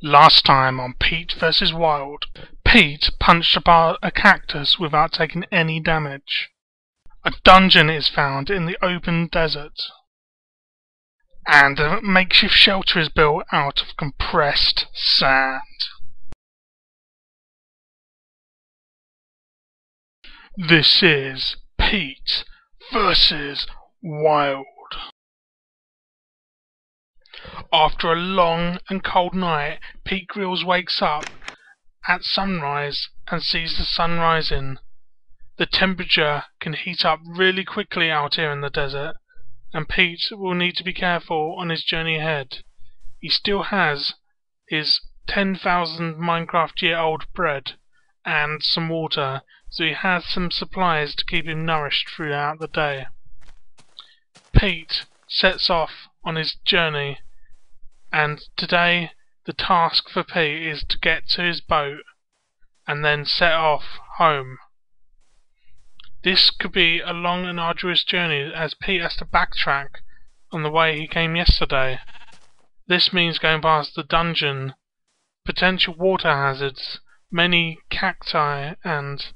Last time on Pete vs. Wild, Pete punched a cactus without taking any damage. A dungeon is found in the open desert, and a makeshift shelter is built out of compressed sand. This is Pete vs. Wild. After a long and cold night, Pete Grills wakes up at sunrise and sees the sun rising. The temperature can heat up really quickly out here in the desert, and Pete will need to be careful on his journey ahead. He still has his 10,000 Minecraft year old bread and some water, so he has some supplies to keep him nourished throughout the day. Pete sets off on his journey, and today the task for Pete is to get to his boat and then set off home. This could be a long and arduous journey, as Pete has to backtrack on the way he came yesterday. This means going past the dungeon, potential water hazards, many cacti, and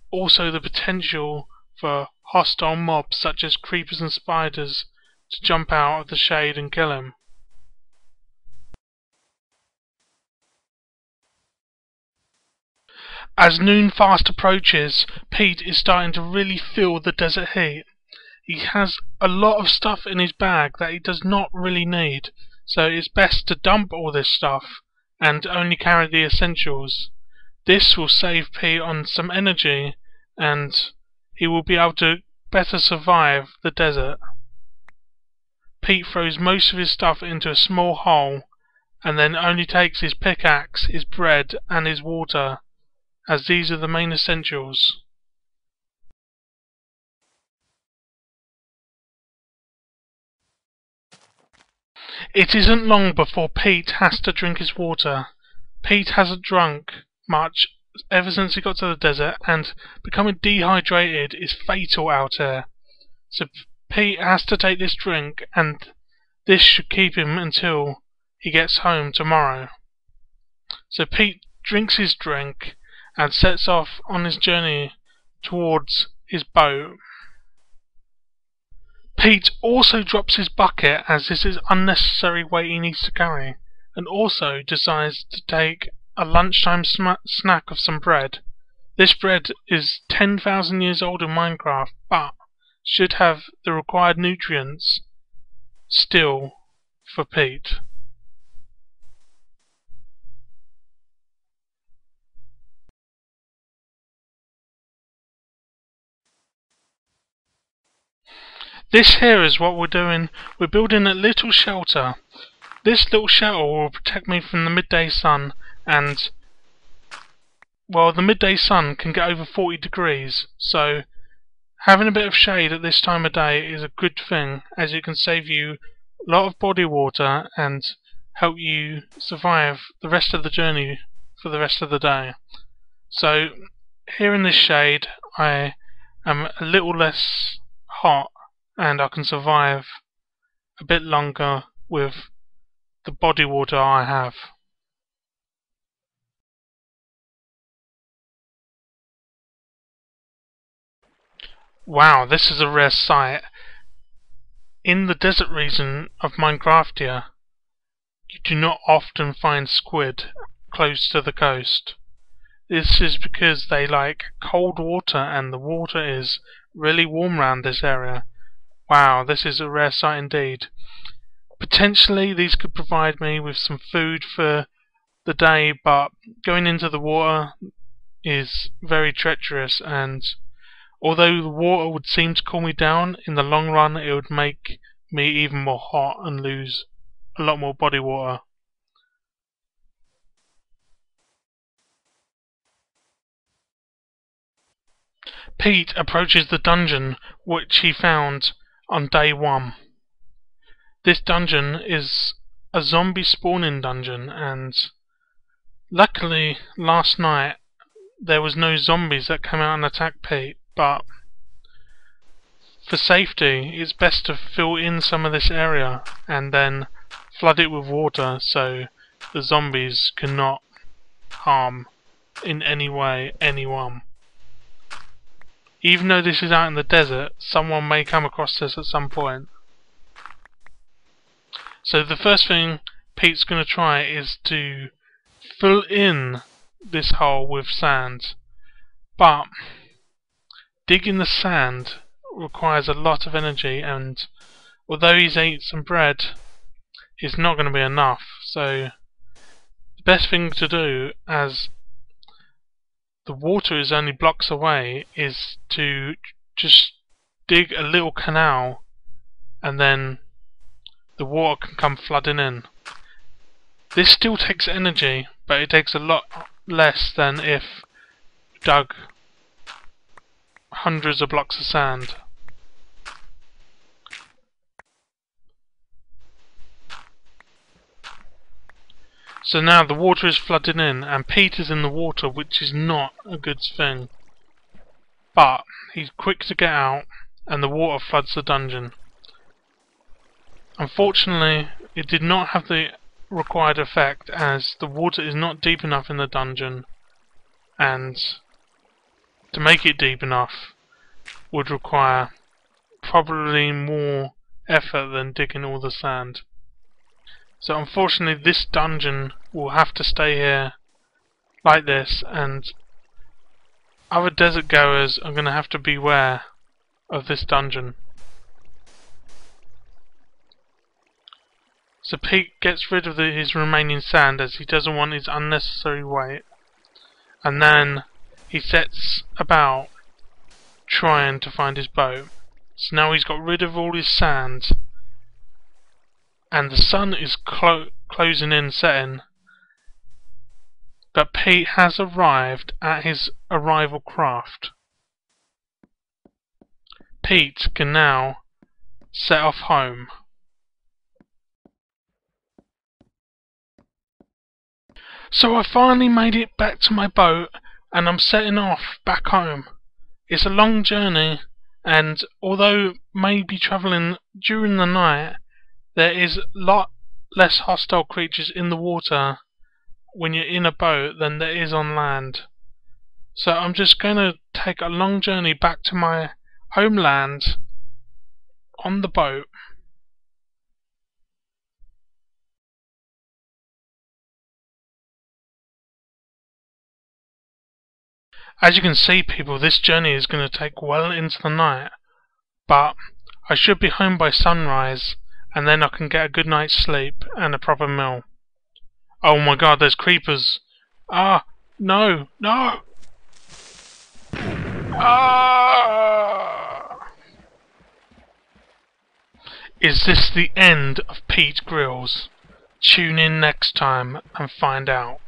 also the potential for hostile mobs such as creepers and spiders to jump out of the shade and kill him. As noon fast approaches, Pete is starting to really feel the desert heat. He has a lot of stuff in his bag that he does not really need, so it's best to dump all this stuff and only carry the essentials. This will save Pete on some energy, and he will be able to better survive the desert. Pete throws most of his stuff into a small hole and then only takes his pickaxe, his bread and his water, as these are the main essentials. It isn't long before Pete has to drink his water. Pete hasn't drunk much ever since he got to the desert, and becoming dehydrated is fatal out here. So Pete has to take this drink, and this should keep him until he gets home tomorrow. So Pete drinks his drink and sets off on his journey towards his boat. Pete also drops his bucket, as this is unnecessary weight he needs to carry, and also decides to take a lunchtime snack of some bread. This bread is 10,000 years old in Minecraft, but should have the required nutrients still for Pete. This here is what we're doing. We're building a little shelter. This little shelter will protect me from the midday sun, and well, the midday sun can get over 40 degrees, so having a bit of shade at this time of day is a good thing, as it can save you a lot of body water and help you survive the rest of the journey for the rest of the day. So here in this shade I am a little less hot, and I can survive a bit longer with the body water I have. Wow, this is a rare sight. In the desert region of Minecraftia, you do not often find squid close to the coast. This is because they like cold water, and the water is really warm around this area. Wow, this is a rare sight indeed. Potentially these could provide me with some food for the day, but going into the water is very treacherous, and although the water would seem to cool me down, in the long run it would make me even more hot and lose a lot more body water. Pete approaches the dungeon which he found on day 1. This dungeon is a zombie spawning dungeon, and luckily last night there was no zombies that came out and attacked Pete, but for safety it's best to fill in some of this area and then flood it with water so the zombies cannot harm in any way anyone. Even though this is out in the desert, someone may come across this at some point. So the first thing Pete's going to try is to fill in this hole with sand. But digging the sand requires a lot of energy, and although he's ate some bread, it's not going to be enough. So the best thing to do, as the water is only blocks away, is to just dig a little canal, and then the water can come flooding in. This still takes energy, but it takes a lot less than if you dug hundreds of blocks of sand. So now the water is flooding in, and Pete is in the water, which is not a good thing. But he's quick to get out, and the water floods the dungeon. Unfortunately, it did not have the required effect, as the water is not deep enough in the dungeon, and to make it deep enough would require probably more effort than digging all the sand. So unfortunately this dungeon will have to stay here like this, and other desert goers are going to have to beware of this dungeon. So Pete gets rid of his remaining sand, as he doesn't want his unnecessary weight, and then he sets about trying to find his boat. So now he's got rid of all his sand, and the sun is closing in, setting, but Pete has arrived at his arrival craft. Pete can now set off home. So I finally made it back to my boat, and I'm setting off back home. It's a long journey, and although maybe travelling during the night, there is a lot less hostile creatures in the water when you're in a boat than there is on land. So I'm just going to take a long journey back to my homeland on the boat. As you can see, people, this journey is going to take well into the night, but I should be home by sunrise, and then I can get a good night's sleep and a proper meal. Oh my god, there's creepers! Ah! No! No! Ah! Is this the end of Pete Grills? Tune in next time and find out.